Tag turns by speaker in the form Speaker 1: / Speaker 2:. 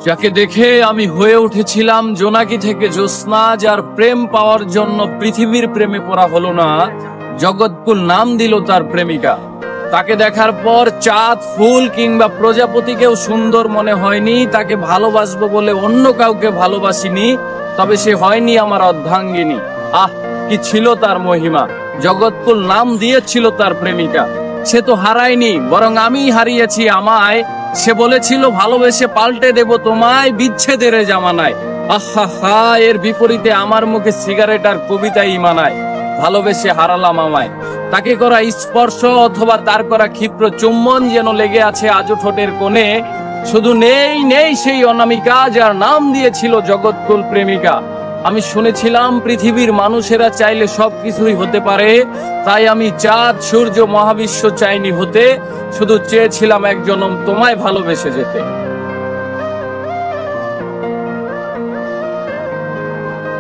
Speaker 1: যাকে দেখে আমি হয়ে উঠেছিলাম জোনাকি থেকে জ্যোৎস্না, যার প্রেম পাওয়ার জন্য পৃথিবীর প্রেমে পড়া হলো না, জগৎকুল নাম দিল তার প্রেমিকা। তাকে দেখার পর চাঁদ, ফুল কিংবা প্রজাপতিকেও সুন্দর মনে হয়নি। তাকে ভালোবাসবো বলে অন্য কাউকে ভালোবাসিনি, তবে সে হয়নি আমার অর্ধাঙ্গিনী। আহ, কি ছিল তার মহিমা! জগৎকুল নাম দিয়েছিল তার প্রেমিকা। সে তো হারায়নি, বরং আমি হারিয়েছি আমায়। সে বলেছিল ভালোবেসে পাল্টে দেব তোমায়, বিচ্ছেদের জামানায়। আহা হা, এর বিপরীতে আমার মুখে সিগারেট আর কবিতাই মানায়। ভালোবেসে হারালাম আমায়। তাকে করা স্পর্শ অথবা তার করা ক্ষিপ্র চুম্বন যেন লেগে আছে আজও ঠোঁটের কোণে। শুধু নেই নেই সেই অনামিকা, যার নাম দিয়েছিল জগৎকুল প্রেমিকা। আমি শুনেছিলাম পৃথিবীর মানুষেরা চাইলে সবকিছুই হতে পারে, তাই আমি চাঁদ, সূর্য, মহাবিশ্ব চাইনি হতে, শুধু চেয়েছিলাম এক জনম তোমায় ভালোবেসে যেতে।